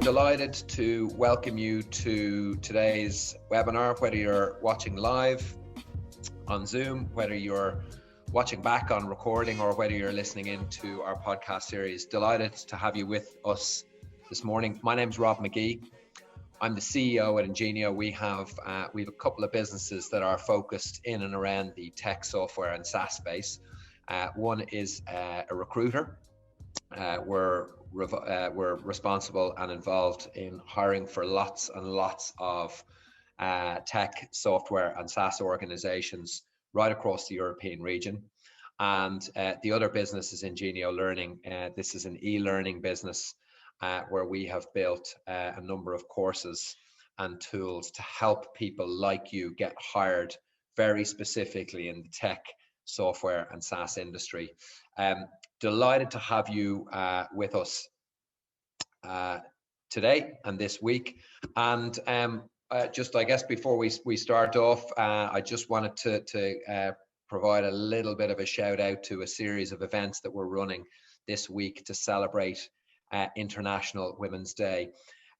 delighted to welcome you to today's webinar, whether you're watching live on Zoom, whether you're watching back on recording, or whether you're listening into our podcast series. Delighted to have you with us this morning. My name's Rob Magee. I'm the CEO at Ingenio. We have a couple of businesses that are focused in and around the tech, software and SaaS space. One is a recruiter. We're responsible and involved in hiring for lots and lots of tech, software and SaaS organizations right across the European region. And the other business is Ingenio Learning. This is an e-learning business where we have built a number of courses and tools to help people like you get hired very specifically in the tech, software and SaaS industry. Delighted to have you with us today and this week. And just, I guess, before we start off, I just wanted to provide a little bit of a shout out to a series of events that we're running this week to celebrate International Women's Day.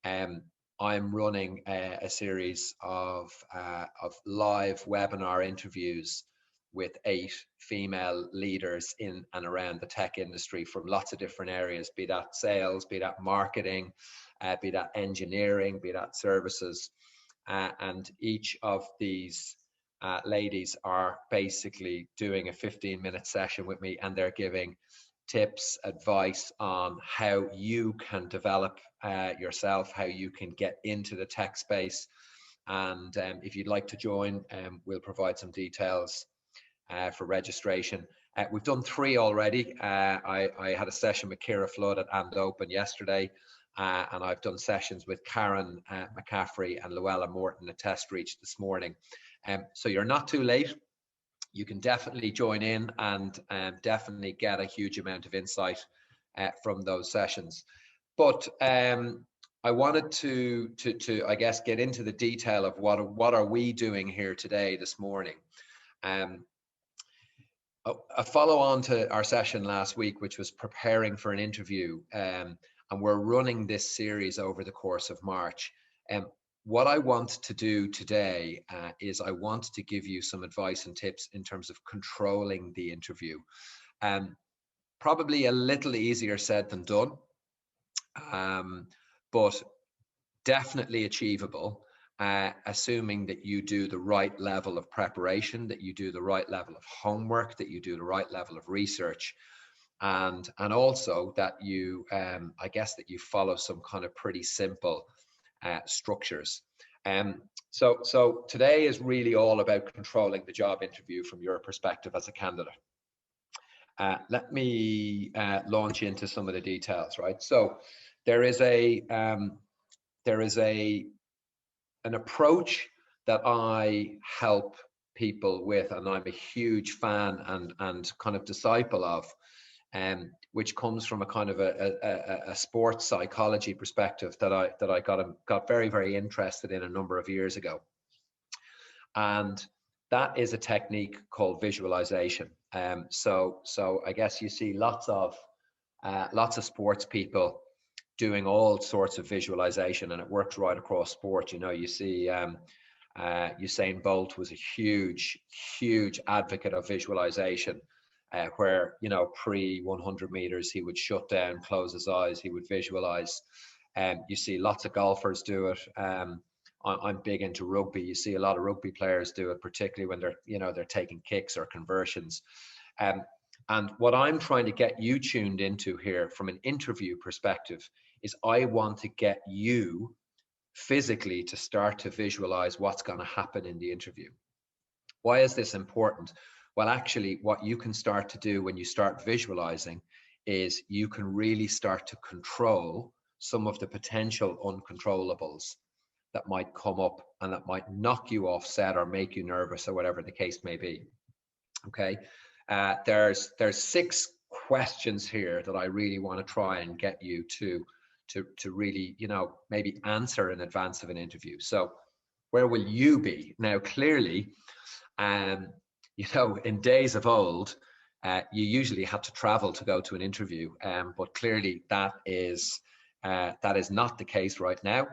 I'm running a series of live webinar interviews with 8 female leaders in and around the tech industry from lots of different areas, be that sales, be that marketing, be that engineering, be that services. And each of these ladies are basically doing a 15-minute session with me, and they're giving tips, advice on how you can develop yourself, how you can get into the tech space. And if you'd like to join, we'll provide some details for registration. We've done 3 already. I had a session with Ciara Flood at And Open yesterday, and I've done sessions with Karen McCaffrey and Luella Morton at Test Reach this morning. So you're not too late. You can definitely join in and definitely get a huge amount of insight from those sessions. But I wanted to I guess get into the detail of what are we doing here today, this morning. A follow on to our session last week, which was preparing for an interview, and we're running this series over the course of March. What I want to do today is I want to give you some advice and tips in terms of controlling the interview. Probably a little easier said than done, but definitely achievable. Assuming that you do the right level of preparation, that you do the right level of homework, that you do the right level of research, and also that you, I guess, that you follow some kind of pretty simple structures. So today is really all about controlling the job interview from your perspective as a candidate. Let me launch into some of the details, right? So there is an approach that I help people with, and I'm a huge fan and kind of disciple of, which comes from a kind of a sports psychology perspective that I got very, very interested in a number of years ago. And that is a technique called visualization. So I guess you see lots of sports people doing all sorts of visualization, and it works right across sport. You know, you see Usain Bolt was a huge advocate of visualization, where, you know, pre 100 meters, he would shut down, close his eyes, he would visualize. You see lots of golfers do it. I'm big into rugby. You see a lot of rugby players do it, particularly when they're taking kicks or conversions. And what I'm trying to get you tuned into here from an interview perspective is I want to get you physically to start to visualize what's going to happen in the interview. Why is this important? Well, actually, what you can start to do when you start visualizing is you can really start to control some of the potential uncontrollables that might come up and that might knock you off set or make you nervous or whatever the case may be. Okay. There's 6 questions here that I really want to try and get you to really, you know, maybe answer in advance of an interview. So where will you be? Now, clearly, you know, in days of old, you usually had to travel to go to an interview, but clearly that is That is not the case right now.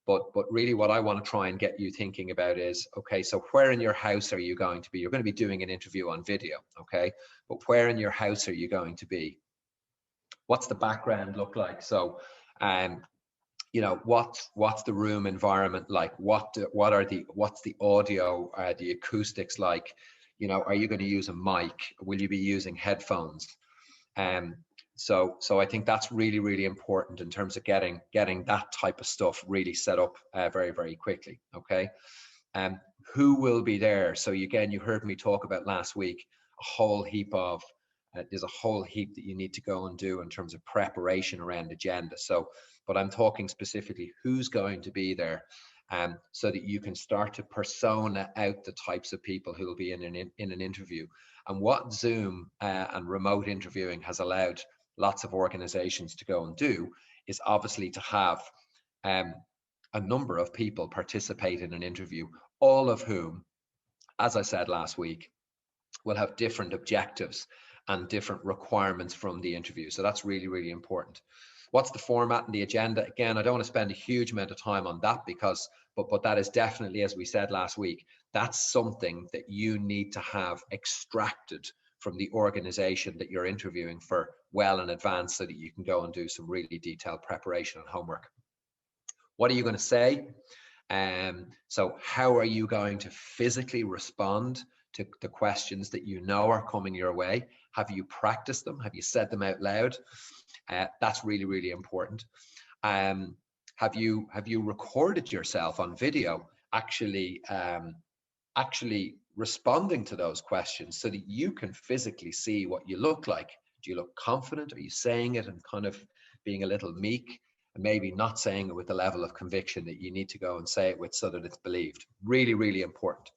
But really what I want to try and get you thinking about is, okay, so where in your house are you going to be? You're going to be doing an interview on video, okay? But where in your house are you going to be? What's the background look like? So, you know, what's the room environment like? What's the audio, the acoustics like? You know, are you going to use a mic? Will you be using headphones? So I think that's really, really important in terms of getting that type of stuff really set up very, very quickly. Okay. Who will be there? So again, you heard me talk about last week, a whole heap of, there's a whole heap that you need to go and do in terms of preparation around agenda. So, but I'm talking specifically who's going to be there, so that you can start to persona out the types of people who will be in an interview. And what Zoom and remote interviewing has allowed lots of organizations to go and do is obviously to have a number of people participate in an interview, all of whom, as I said last week, will have different objectives and different requirements from the interview. So that's really, really important. What's the format and the agenda? Again, I don't want to spend a huge amount of time on that because, but that is definitely, as we said last week, that's something that you need to have extracted from the organization that you're interviewing for well in advance so that you can go and do some really detailed preparation and homework. What are you going to say? So how are you going to physically respond to the questions that you know are coming your way? Have you practiced them? Have you said them out loud? That's really, really important. Have you recorded yourself on video actually responding to those questions so that you can physically see what you look like? Do you look confident? Are you saying it and kind of being a little meek? And maybe not saying it with the level of conviction that you need to go and say it with so that it's believed. Really, really important.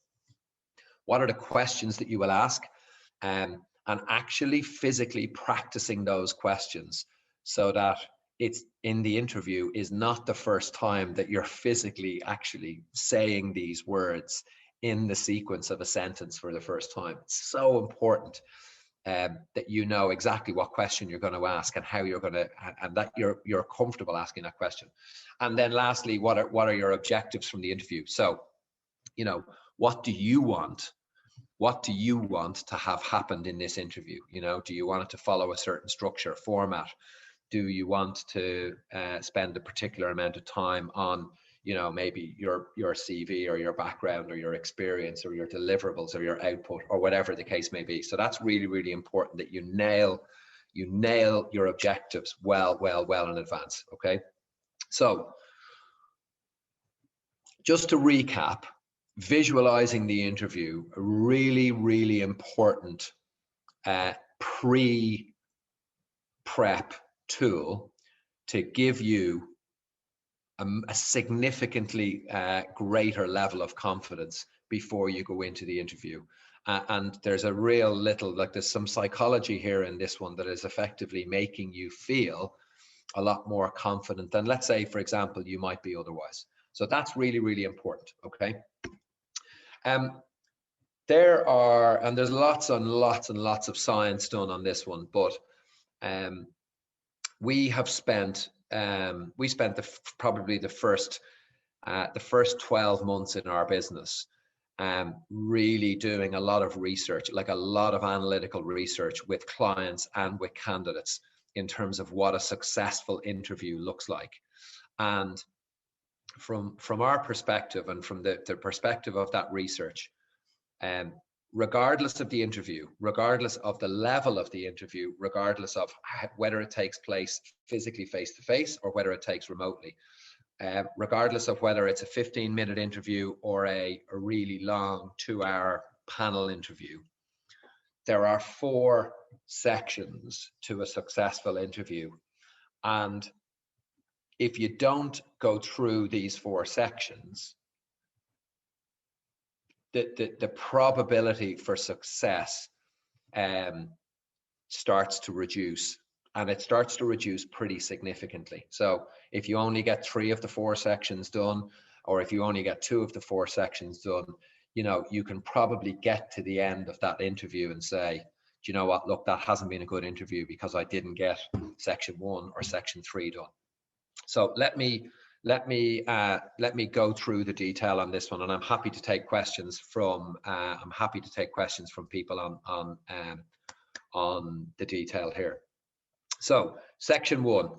What are the questions that you will ask? And actually physically practicing those questions so that it's in the interview is not the first time that you're physically actually saying these words in the sequence of a sentence for the first time. It's so important that you know exactly what question you're going to ask and how you're going to, and that you're comfortable asking that question. And then lastly, what are your objectives from the interview? So, you know, what do you want? What do you want to have happened in this interview? You know, do you want it to follow a certain structure, format? Do you want to spend a particular amount of time on, you know, maybe your CV or your background or your experience or your deliverables or your output or whatever the case may be? So that's really, really important that you nail your objectives well in advance. Okay. So just to recap, visualizing the interview, a really, really important pre-prep tool to give you a significantly greater level of confidence before you go into the interview. And there's a real little, like there's some psychology here in this one that is effectively making you feel a lot more confident than, let's say, for example, you might be otherwise. So that's really, really important, okay? There's lots and lots of science done on this one, but we spent probably the first 12 months in our business really doing a lot of research, like a lot of analytical research with clients and with candidates in terms of what a successful interview looks like. And from our perspective and from the perspective of that research, regardless of the interview, regardless of the level of the interview, regardless of whether it takes place physically face-to-face or whether it takes remotely, regardless of whether it's a 15-minute interview or a really long 2-hour panel interview, there are 4 sections to a successful interview. And if you don't go through these 4 sections, the probability for success starts to reduce, and it starts to reduce pretty significantly. So if you only get 3 of the 4 sections done, or if you only get 2 of the 4 sections done, you know, you can probably get to the end of that interview and say, do you know what, look, that hasn't been a good interview because I didn't get section 1 or section 3 done. So let me go through the detail on this one, and I'm happy to take questions from people on the detail here. So section 1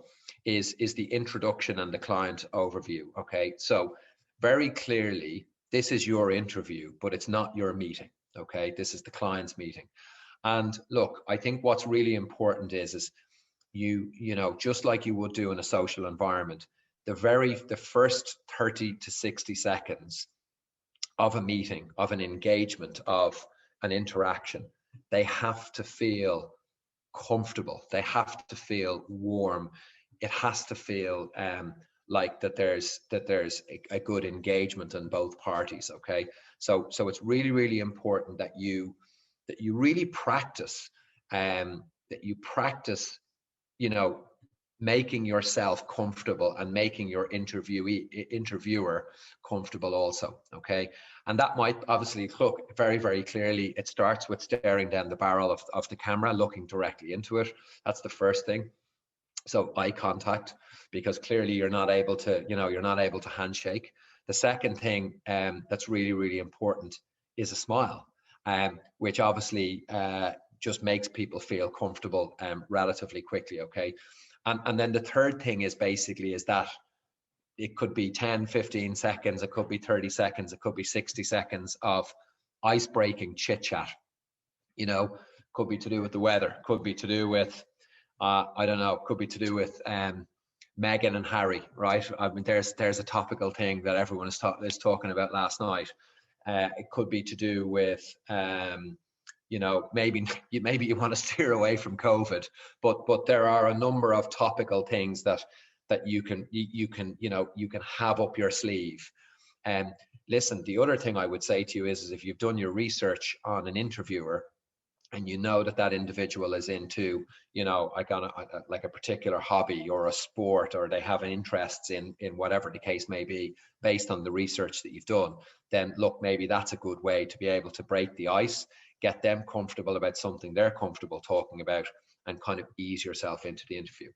is the introduction and the client overview. Okay, so very clearly this is your interview, but it's not your meeting. Okay, this is the client's meeting. And look, I think what's really important is you know, just like you would do in a social environment, the first 30 to 60 seconds of a meeting, of an engagement, of an interaction, they have to feel comfortable. They have to feel warm. It has to feel like that there's a good engagement on both parties. Okay, so it's really, really important that you really practice, that you practice, you know, making yourself comfortable and making your interviewer comfortable also. Okay, and that might obviously look very, very clearly. It starts with staring down the barrel of the camera, looking directly into it. That's the first thing. So eye contact, because clearly you're not able to, you know, you're not able to handshake. The second thing that's really, really important is a smile, which obviously just makes people feel comfortable relatively quickly. Okay, and then the third thing is basically is that it could be 10, 15 seconds, it could be 30 seconds, it could be 60 seconds of ice-breaking chit chat. You know, could be to do with the weather, could be to do with I don't know, could be to do with Meghan and Harry, right? I mean, there's a topical thing that everyone is talking about last night. It could be to do with you know, maybe you want to steer away from COVID, but there are a number of topical things that you can have up your sleeve. And listen, the other thing I would say to you is if you've done your research on an interviewer, and you know that that individual is into, you know, like a particular hobby or a sport, or they have an interest in whatever the case may be, based on the research that you've done, then look, maybe that's a good way to be able to break the ice, get them comfortable about something they're comfortable talking about, and kind of ease yourself into the interview.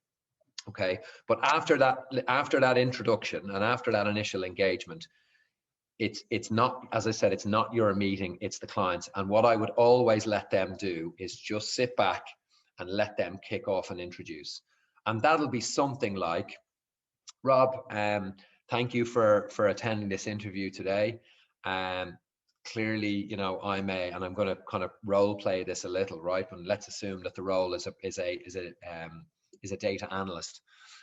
Okay, but after that introduction and after that initial engagement, it's not, as I said, it's not your meeting, it's the clients. And what I would always let them do is just sit back and let them kick off and introduce. And that'll be something like, Rob, thank you for attending this interview today. Clearly, you know, and I'm going to kind of role play this a little, right? And let's assume that the role is a data analyst.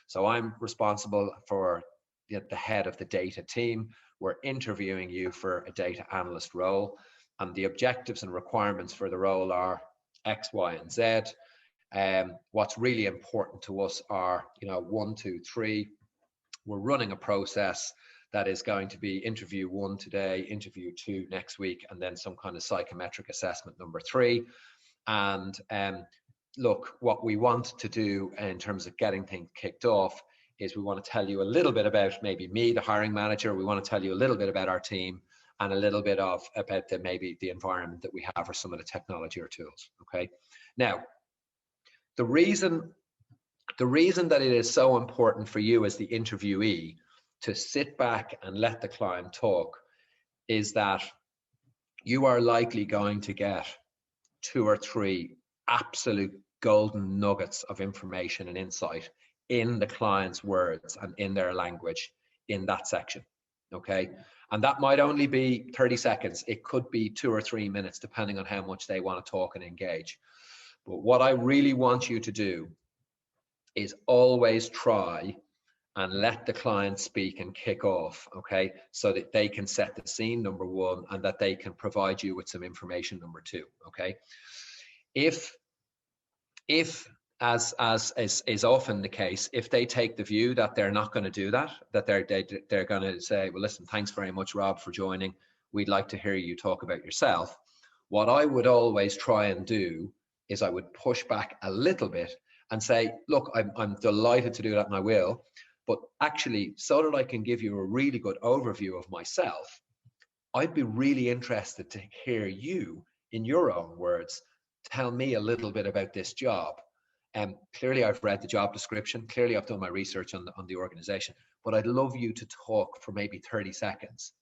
So I'm responsible for the head of the data team. We're interviewing you for a data analyst role, and the objectives and requirements for the role are X, Y, and Z. What's really important to us are, you know, 1, 2, 3. We're running a process that is going to be interview 1 today, interview 2 next week, and then some kind of psychometric assessment number 3. And look, what we want to do in terms of getting things kicked off is we want to tell you a little bit about maybe me, the hiring manager. We want to tell you a little bit about our team, and a little bit about maybe the environment that we have, or some of the technology or tools. Okay. Now, the reason that it is so important for you as the interviewee to sit back and let the client talk is that you are likely going to get 2 or 3 absolute golden nuggets of information and insight in the client's words and in their language in that section. Okay, and that might only be 30 seconds. It could be 2 or 3 minutes, depending on how much they want to talk and engage. But what I really want you to do is always try and let the client speak and kick off, okay, so that they can set the scene, number 1, and that they can provide you with some information, number 2. Okay, if as is often the case, if they take the view that they're not going to do that, that they're going to say, well, listen, thanks very much, Rob, for joining. We'd like to hear you talk about yourself. What I would always try and do is I would push back a little bit and say, look, I'm delighted to do that, and I will. But actually, so that I can give you a really good overview of myself, I'd be really interested to hear you, in your own words, tell me a little bit about this job. Clearly I've read the job description, clearly I've done my research on the organization, but I'd love you to talk for maybe 30 seconds,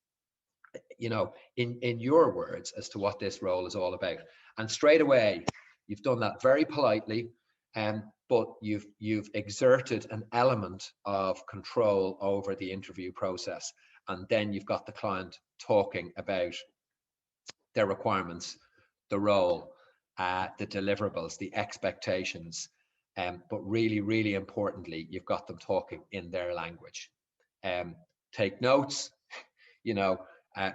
you know, in your words as to what this role is all about. And straight away, you've done that very politely, but you've exerted an element of control over the interview process. And then you've got the client talking about their requirements, the role, the deliverables, the expectations. But really, really importantly, you've got them talking in their language. Take notes, you know,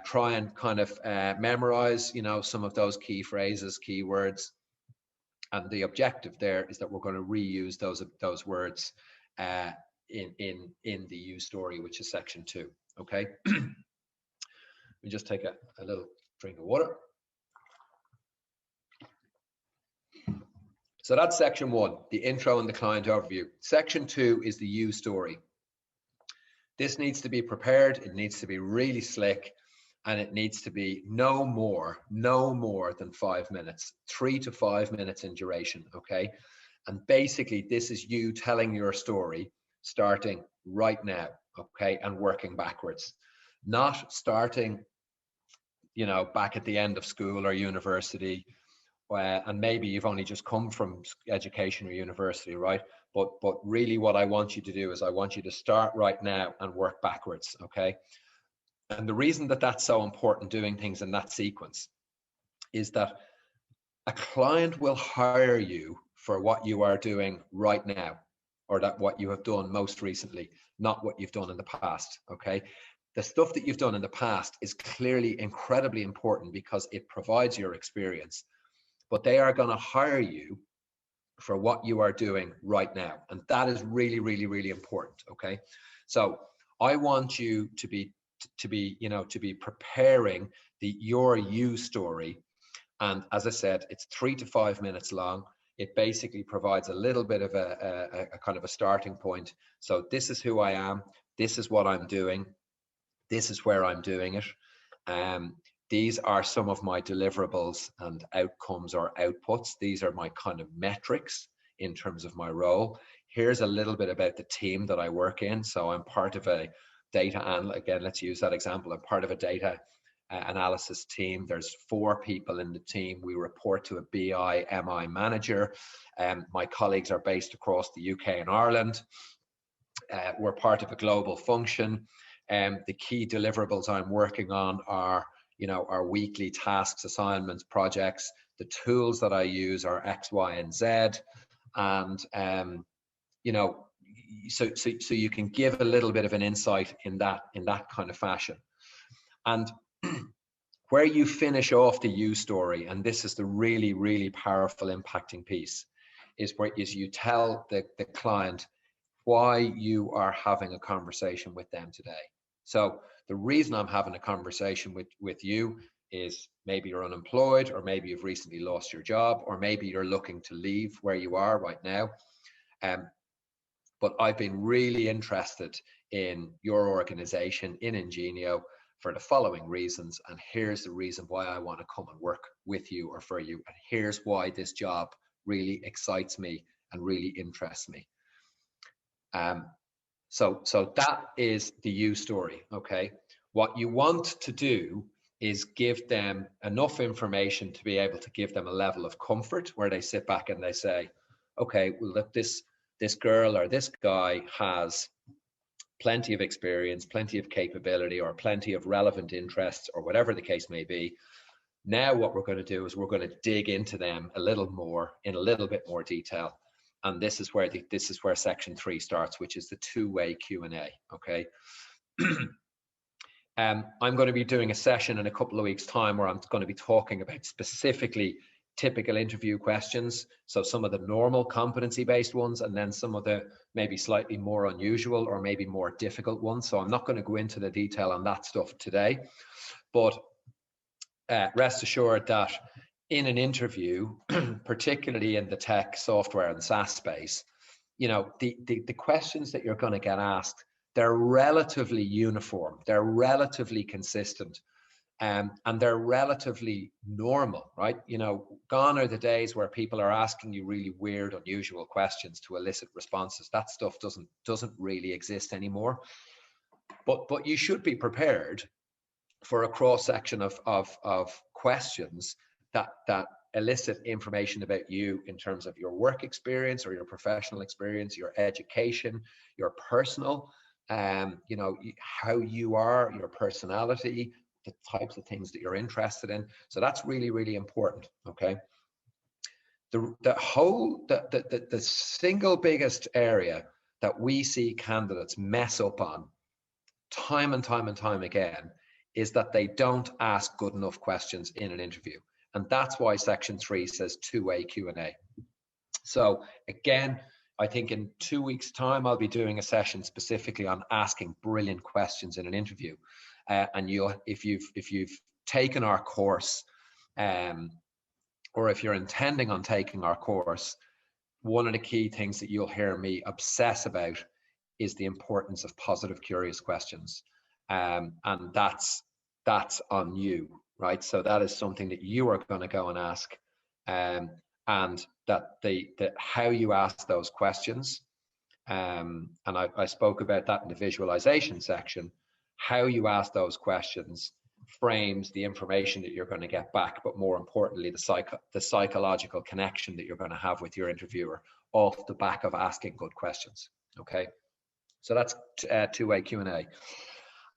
try and kind of memorize, you know, some of those key phrases, key words. And the objective there is that we're going to reuse those words in the you story, which is section 2. Okay. We just take a little drink of water. So that's section 1, the intro and the client overview. Section 2 is the you story. This needs to be prepared. It needs to be really slick, and it needs to be no more than 5 minutes, 3 to 5 minutes in duration. Okay. And basically this is you telling your story starting right now. Okay. And working backwards, not starting, you know, back at the end of school or university, and maybe you've only just come from education or university, right? But really what I want you to do is I want you to start right now and work backwards. Okay. And the reason that that's so important, doing things in that sequence, is that a client will hire you for what you are doing right now, or that what you have done most recently, not what you've done in the past. Okay. The stuff that you've done in the past is clearly incredibly important because it provides your experience, but they are going to hire you for what you are doing right now. And that is really, really, really important. Okay. So I want you to be preparing your you story. And as I said, it's 3 to 5 minutes long. It basically provides a little bit of a kind of a starting point. So this is who I am. This is what I'm doing. This is where I'm doing it. These are some of my deliverables and outcomes or outputs. These are my kind of metrics in terms of my role. Here's a little bit about the team that I work in. So I'm part of a again, let's use that example. I'm part of a data analysis team. There's 4 people in the team. We report to a BI MI manager. My colleagues are based across the UK and Ireland. We're part of a global function. The key deliverables I'm working on are, you know, our weekly tasks, assignments, projects. The tools that I use are X, Y, and Z. And, you know, so you can give a little bit of an insight in that kind of fashion. And where you finish off the you story, and this is the really, really powerful impacting piece, is where you tell the client why you are having a conversation with them today. So the reason I'm having a conversation with you is maybe you're unemployed, or maybe you've recently lost your job, or maybe you're looking to leave where you are right now. But I've been really interested in your organization, in Ingenio, for the following reasons. And here's the reason why I want to come and work with you or for you. And here's why this job really excites me and really interests me. So that is the you story. Okay. What you want to do is give them enough information to be able to give them a level of comfort where they sit back and they say, okay, well, look, this girl or this guy has plenty of experience, plenty of capability, or plenty of relevant interests, or whatever the case may be. Now what we're going to do is we're going to dig into them a little more, in a little bit more detail. And this is where section 3 starts, which is the 2-way Q&A. Okay. I'm going to be doing a session in a couple of weeks' time where I'm going to be talking about specifically typical interview questions. So some of the normal competency-based ones, and then some of the maybe slightly more unusual or maybe more difficult ones. So I'm not going to go into the detail on that stuff today, but rest assured that in an interview, particularly in the tech, software, and SaaS space, you know, the questions that you're going to get asked, they're relatively uniform, they're relatively consistent. and they're relatively normal, right? You know, gone are the days where people are asking you really weird, unusual questions to elicit responses. That stuff doesn't really exist anymore. But you should be prepared for a cross section of questions that elicit information about you in terms of your work experience or your professional experience, your education, your personal, you know, how you are, your personality, the types of things that you're interested in. So that's really, really important. Okay. The single biggest area that we see candidates mess up on time and time and time again is that they don't ask good enough questions in an interview. And that's why section 3 says two-way Q&A. So again, I think in 2 weeks' time, I'll be doing a session specifically on asking brilliant questions in an interview. And if you've taken our course, or if you're intending on taking our course, one of the key things that you'll hear me obsess about is the importance of positive, curious questions. And that's on you, right? So that is something that you are going to go and ask, and that how you ask those questions, and I spoke about that in the visualization section. How you ask those questions frames the information that you're going to get back, but more importantly, the psychological connection that you're going to have with your interviewer off the back of asking good questions. Okay, so that's two-way Q&A.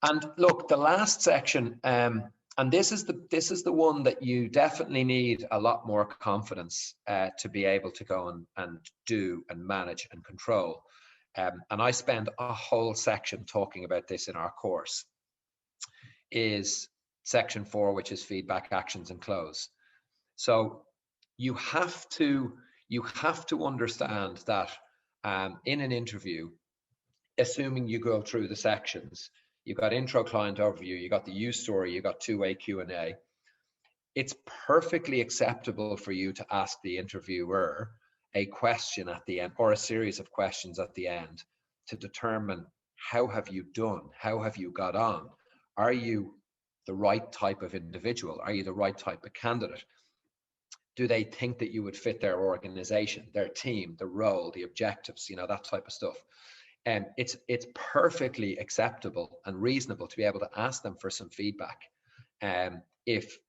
And look, the last section, and this is the one that you definitely need a lot more confidence to be able to go and do and manage and control. And I spend a whole section talking about this in our course, is section 4, which is feedback, actions, and close. So you have to understand that in an interview, assuming you go through the sections, you've got intro, client overview, you got the use story, you got two-way Q&A. It's perfectly acceptable for you to ask the interviewer a question at the end, or a series of questions at the end, to determine how have you done, how have you got on, are you the right type of individual, are you the right type of candidate, do they think that you would fit their organization, their team, the role, the objectives, you know, that type of stuff. And it's perfectly acceptable and reasonable to be able to ask them for some feedback, if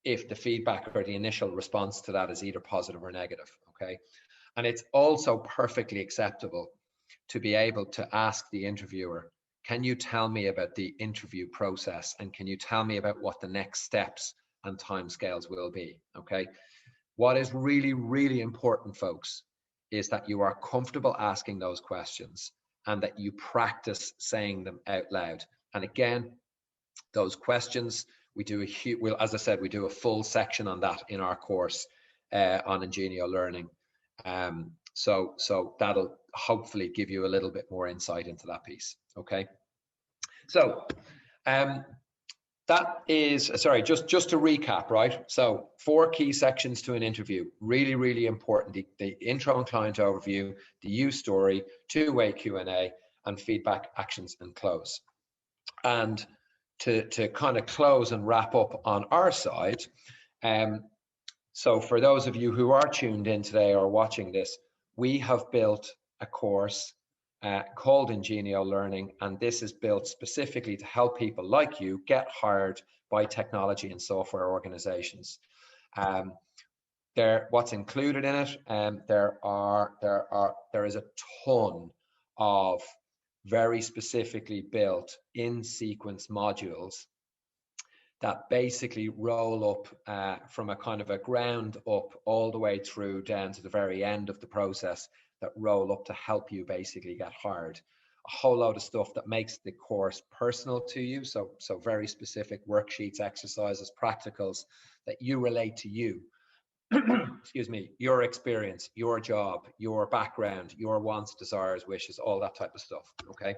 the feedback or the initial response to that is either positive or negative. Okay, and it's also perfectly acceptable to be able to ask the interviewer, can you tell me about the interview process, and can you tell me about what the next steps and timescales will be? Okay, what is really, really important, folks, is that you are comfortable asking those questions and that you practice saying them out loud. And again, those questions, we do as I said, we do a full section on that in our course on Ingenio Learning. So that'll hopefully give you a little bit more insight into that piece. Okay. So that is, sorry, just to recap, right? So 4 key sections to an interview, really, really important. The intro and client overview, the use story, two-way Q&A, and feedback, actions, and close. And to kind of close and wrap up on our side, so for those of you who are tuned in today or watching this, we have built a course called Ingenio Learning, and this is built specifically to help people like you get hired by technology and software organizations. What's included in it, there is a ton of very specifically built in sequence modules that basically roll up from a kind of a ground up all the way through down to the very end of the process, that roll up to help you basically get hired. A whole load of stuff that makes the course personal to you. So very specific worksheets, exercises, practicals that you relate to you. Excuse me, your experience, your job, your background, your wants, desires, wishes, all that type of stuff. Okay.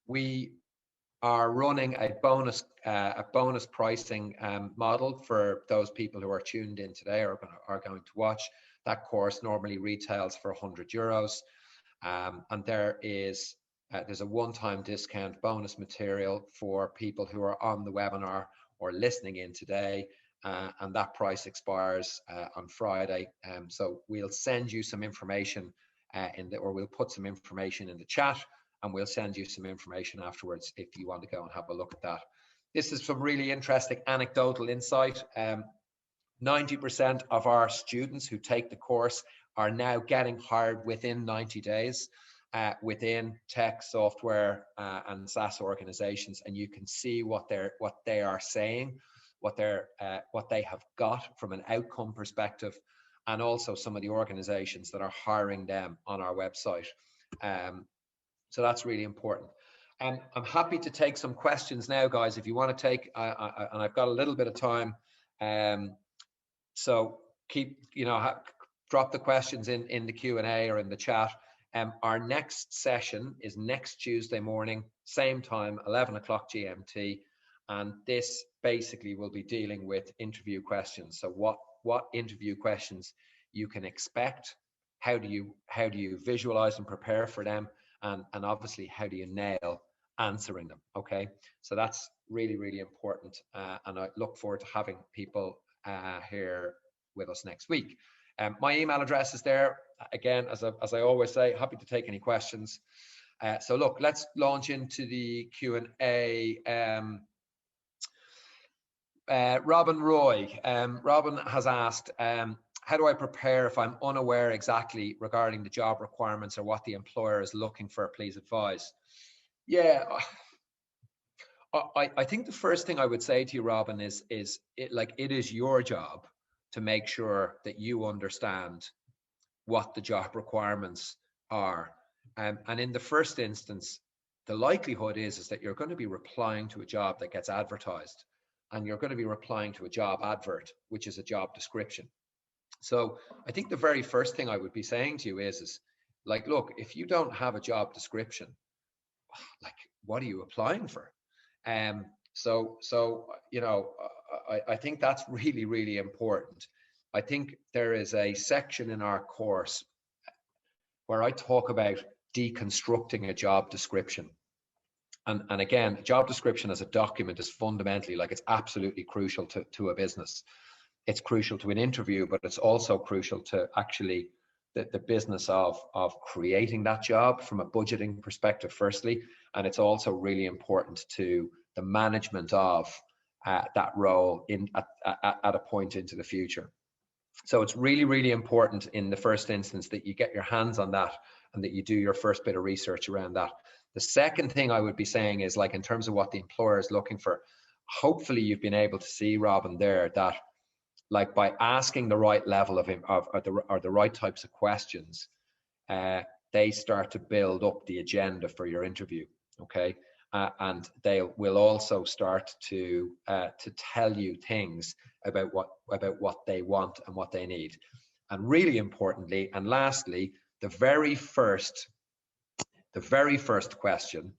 We are running a bonus pricing model for those people who are tuned in today or are going to watch. That course normally retails for €100, and there is there's a one-time discount bonus material for people who are on the webinar or listening in today, and that price expires on Friday. So we'll send you some information or we'll put some information in the chat, and we'll send you some information afterwards if you want to go and have a look at that. This is some really interesting anecdotal insight. 90% of our students who take the course are now getting hired within 90 days within tech, software, and SaaS organizations, and you can see what they are saying, what they have got from an outcome perspective, and also some of the organizations that are hiring them on our website. So that's really important. And I'm happy to take some questions now, guys, if you want to take, and I've got a little bit of time. So keep, drop the questions in the Q&A or in the chat. Our next session is next Tuesday morning, same time, 11 o'clock GMT. And this basically will be dealing with interview questions. So what interview questions you can expect, how do you visualize and prepare for them, and obviously how do you nail answering them. Okay, so that's really, really important, and I look forward to having people here with us next week. My email address is there again, as I always say, happy to take any questions. So look, let's launch into the Q&A. Robin Roy, Robin has asked, how do I prepare if I'm unaware exactly regarding the job requirements or what the employer is looking for? Please advise. Yeah, I think the first thing I would say to you, Robin, is it is your job to make sure that you understand what the job requirements are. And in the first instance, the likelihood is that you're going to be replying to a job that gets advertised, and you're going to be replying to a job advert, which is a job description. So I think the very first thing I would be saying to you is like, look, if you don't have a job description, like, what are you applying for? So I think that's really, really important. I think there is a section in our course where I talk about deconstructing a job description. And again, a job description as a document is fundamentally, like, it's absolutely crucial to a business. It's crucial to an interview, but it's also crucial to actually the business of creating that job from a budgeting perspective, firstly. And it's also really important to the management of that role at a point into the future. So it's really, really important in the first instance that you get your hands on that and that you do your first bit of research around that. The second thing I would be saying is, like, in terms of what the employer is looking for, hopefully you've been able to see, Robin, there that, like, by asking the right level or the right types of questions, they start to build up the agenda for your interview. Okay, and they will also start to tell you things about what they want and what they need. And really importantly, and lastly, the very first question,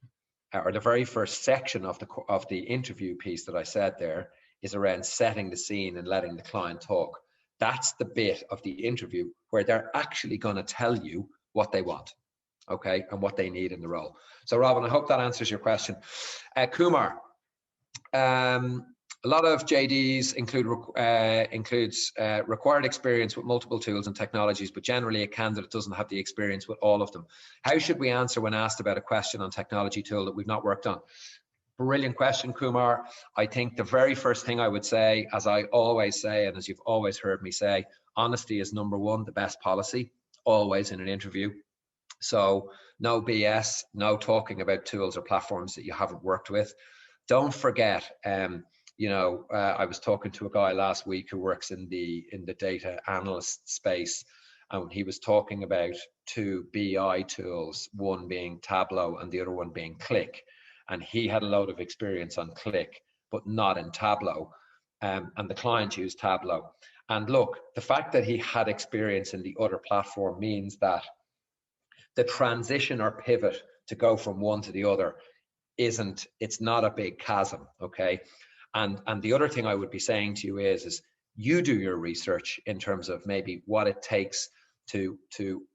or the very first section of the interview piece that I said there, is around setting the scene and letting the client talk. That's the bit of the interview where they're actually going to tell you what they want, okay, and what they need in the role. So, Robin, I hope that answers your question. Kumar, a lot of JDs includes required experience with multiple tools and technologies, but generally a candidate doesn't have the experience with all of them. How should we answer when asked about a question on technology tool that we've not worked on? Brilliant question, Kumar. I think the very first thing I would say, as I always say, and as you've always heard me say, honesty is number one, the best policy, always in an interview. So no BS, no talking about tools or platforms that you haven't worked with. Don't forget, I was talking to a guy last week who works in the data analyst space, and he was talking about two BI tools, one being Tableau and the other one being Click. And he had a load of experience on Click, but not in Tableau. And the client used Tableau. And look, the fact that he had experience in the other platform means that the transition or pivot to go from one to the other it's not a big chasm, okay? And the other thing I would be saying to you is you do your research in terms of maybe what it takes to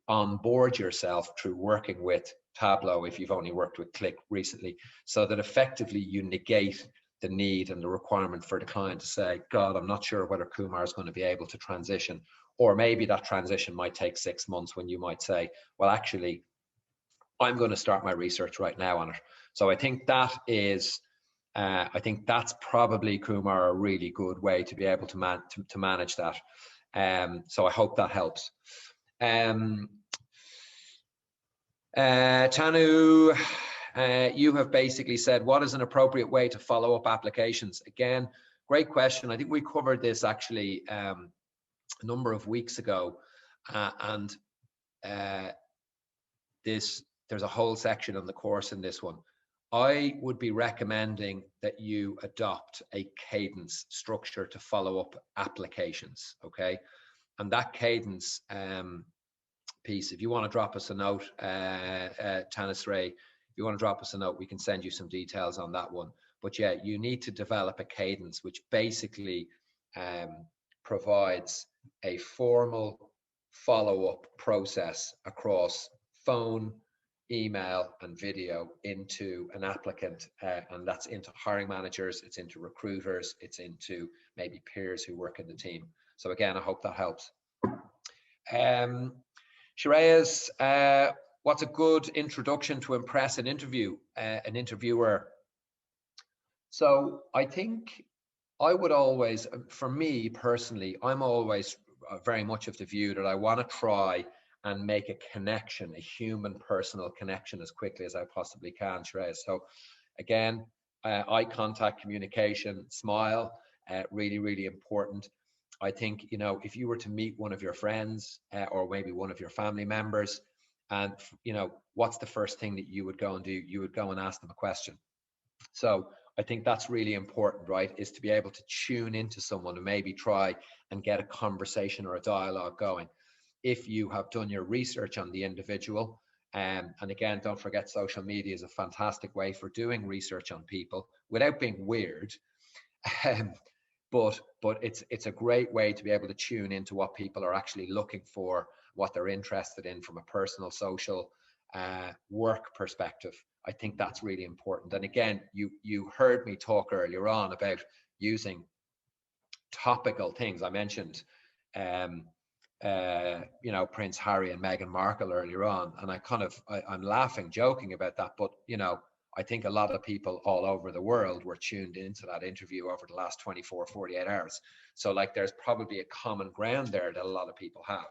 onboard yourself through working with Tableau if you've only worked with Click recently, so that effectively you negate the need and the requirement for the client to say, God, I'm not sure whether Kumar is going to be able to transition, or maybe that transition might take 6 months, when you might say, well, actually, I'm going to start my research right now on it. So I think that is, I think that's probably, Kumar, a really good way to be able to manage that. So I hope that helps. Tanu, you have basically said, what is an appropriate way to follow up applications? Again, great question. I think we covered this actually a number of weeks ago, and there's a whole section on the course in this one. I would be recommending that you adopt a cadence structure to follow up applications, okay? And that cadence piece, if you want to drop us a note, Tanis Ray, if you want to drop us a note, we can send you some details on that one. But yeah, you need to develop a cadence which basically provides a formal follow-up process across phone, email, and video into an applicant, and that's into hiring managers, it's into recruiters, it's into maybe peers who work in the team. So again, I hope that helps. Shreyas, what's a good introduction to impress an interviewer? So I think I would always, for me personally, I'm always very much of the view that I want to try and make a connection, a human personal connection, as quickly as I possibly can, Shreyas. So again, eye contact, communication, smile, really, really important. I think, you know, if you were to meet one of your friends or maybe one of your family members, and, you know, what's the first thing that you would go and do? You would go and ask them a question. So I think that's really important, right? Is to be able to tune into someone and maybe try and get a conversation or a dialogue going. If you have done your research on the individual, and again, don't forget, social media is a fantastic way for doing research on people without being weird. But it's a great way to be able to tune into what people are actually looking for, what they're interested in from a personal, social, work perspective. I think that's really important. And again, you heard me talk earlier on about using topical things. I mentioned, you know, Prince Harry and Meghan Markle earlier on, and I'm laughing, joking about that, but you know, I think a lot of people all over the world were tuned into that interview over the last 24, 48 hours. So like, there's probably a common ground there that a lot of people have.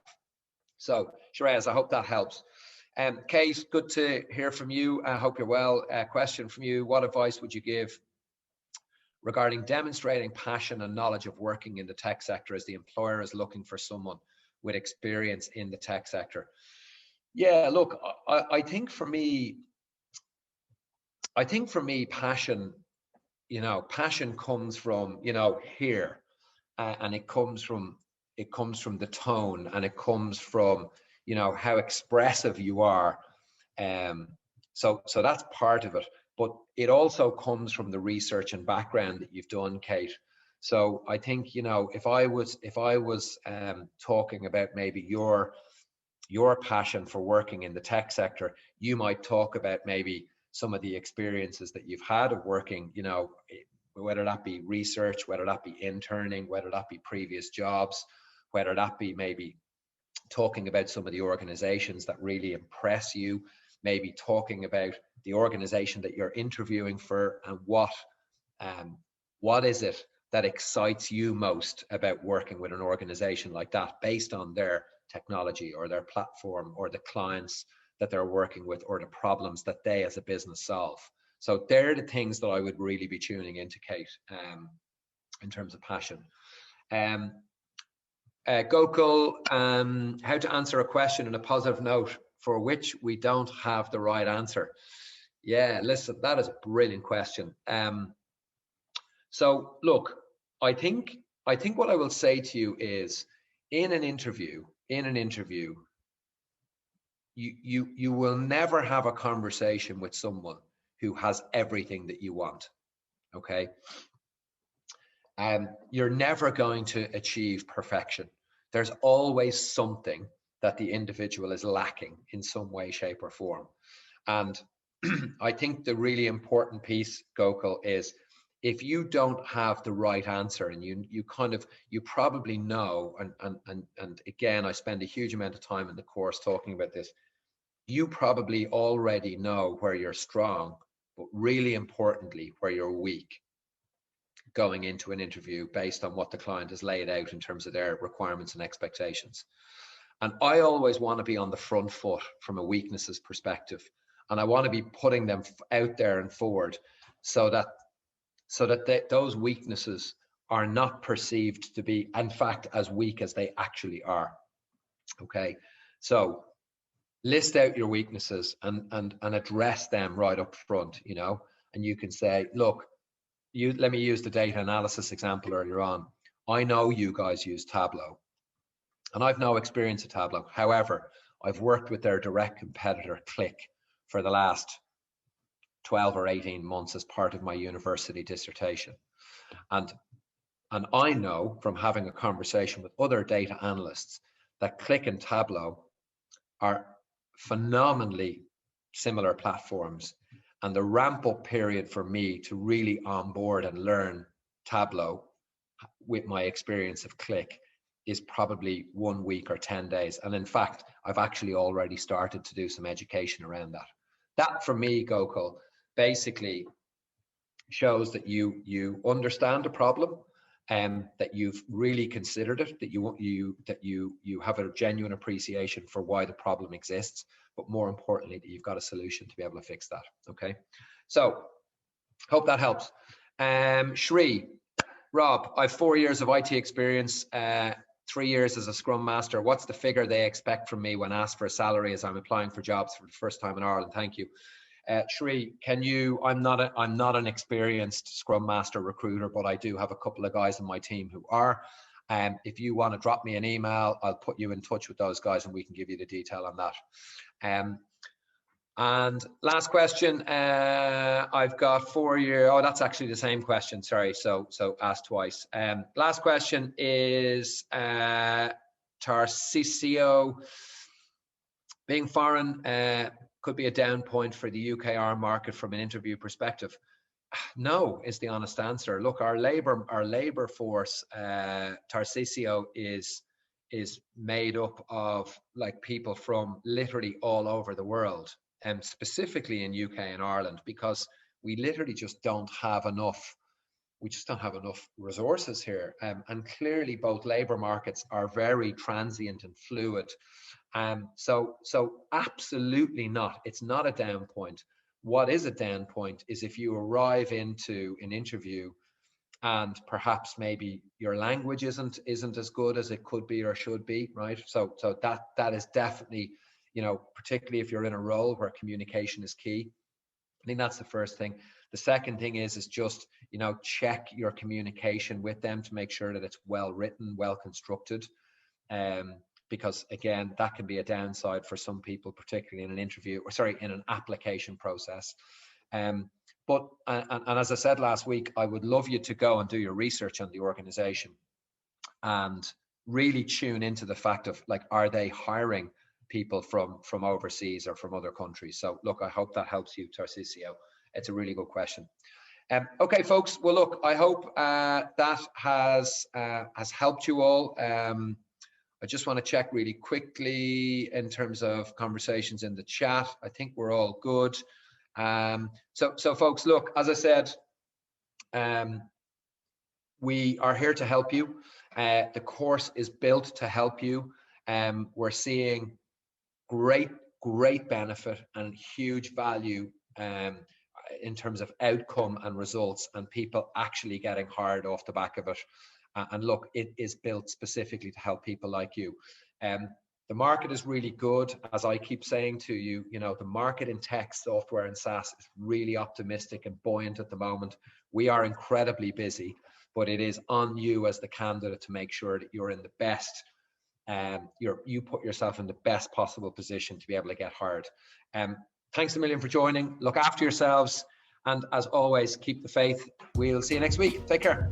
So Shreyas, I hope that helps. Kate, good to hear from you. I hope you're well. Question from you: what advice would you give regarding demonstrating passion and knowledge of working in the tech sector as the employer is looking for someone with experience in the tech sector? Yeah, look, I think for me, passion, you know, passion comes from, you know, here, and it comes from the tone, and it comes from, you know, how expressive you are. So that's part of it, but it also comes from the research and background that you've done, Kate. So I think, you know, if I was talking about maybe your passion for working in the tech sector, you might talk about maybe some of the experiences that you've had of working, you know, whether that be research, whether that be interning, whether that be previous jobs, whether that be maybe talking about some of the organizations that really impress you, maybe talking about the organization that you're interviewing for, and what is it that excites you most about working with an organization like that, based on their technology or their platform or the clients that they're working with or the problems that they as a business solve. So they're the things that I would really be tuning into, Kate, in terms of passion. Gokul, how to answer a question in a positive note for which we don't have the right answer. Yeah, listen, that is a brilliant question. So look, I think what I will say to you is, in an interview, you will never have a conversation with someone who has everything that you want, okay? You're never going to achieve perfection. There's always something that the individual is lacking in some way, shape, or form. And I think the really important piece, Gokul, is if you don't have the right answer, and you probably know, and again, I spend a huge amount of time in the course talking about this, you probably already know where you're strong, but really importantly, where you're weak going into an interview based on what the client has laid out in terms of their requirements and expectations. And I always want to be on the front foot from a weaknesses perspective. And I want to be putting them out there and forward so that those weaknesses are not perceived to be, in fact, as weak as they actually are. Okay, so list out your weaknesses and address them right up front, you know, and you can say, look, let me use the data analysis example earlier on. I know you guys use Tableau, and I've no experience of Tableau. However, I've worked with their direct competitor, Qlik, for the last 12 or 18 months as part of my university dissertation. And I know from having a conversation with other data analysts that Qlik and Tableau are phenomenally similar platforms. And the ramp up period for me to really onboard and learn Tableau with my experience of Qlik is probably 1 week or 10 days. And in fact, I've actually already started to do some education around that. That for me, Gokul, basically shows that you understand the problem and that you've really considered it, that you have a genuine appreciation for why the problem exists, but more importantly, that you've got a solution to be able to fix that. Okay, so hope that helps. Shri, Rob, I have 4 years of IT experience, 3 years as a Scrum Master. What's the figure they expect from me when asked for a salary as I'm applying for jobs for the first time in Ireland? Thank you. Shri, I'm not an experienced Scrum Master recruiter, but I do have a couple of guys in my team who are. If you want to drop me an email, I'll put you in touch with those guys and we can give you the detail on that. And last question, I've got 4 years. Oh, that's actually the same question. Sorry, so asked twice. Last question is Tarcisio. Being foreign could be a down point for the UKR market from an interview perspective. No, is the honest answer. Look, our labor force, Tarcisio, is made up of like people from literally all over the world, and specifically in UK and Ireland, because we literally just don't have enough. We just don't have enough resources here, and clearly both labor markets are very transient and fluid. So absolutely not. It's not a down point. What is a down point is if you arrive into an interview and perhaps maybe your language isn't as good as it could be or should be, right? So that is definitely, you know, particularly if you're in a role where communication is key. I think that's the first thing. The second thing is just, you know, check your communication with them to make sure that it's well written, well constructed. Because again, that can be a downside for some people, particularly in an interview, or sorry, in an application process. But as I said last week, I would love you to go and do your research on the organization and really tune into the fact of, like, are they hiring people from overseas or from other countries? So look, I hope that helps you, Tarcisio. It's a really good question. Okay, folks. Well, look, I hope that has helped you all. I just want to check really quickly in terms of conversations in the chat. I think we're all good. So folks, look, as I said, we are here to help you. The course is built to help you. We're seeing great benefit and huge value in terms of outcome and results, and people actually getting hired off the back of it. And look, it is built specifically to help people like you. The market is really good. As I keep saying to you, you know, the market in tech, software and SaaS is really optimistic and buoyant at the moment. We are incredibly busy, but it is on you as the candidate to make sure that you're in the best, you put yourself in the best possible position to be able to get hired. Thanks a million for joining. Look after yourselves. And as always, keep the faith. We'll see you next week. Take care.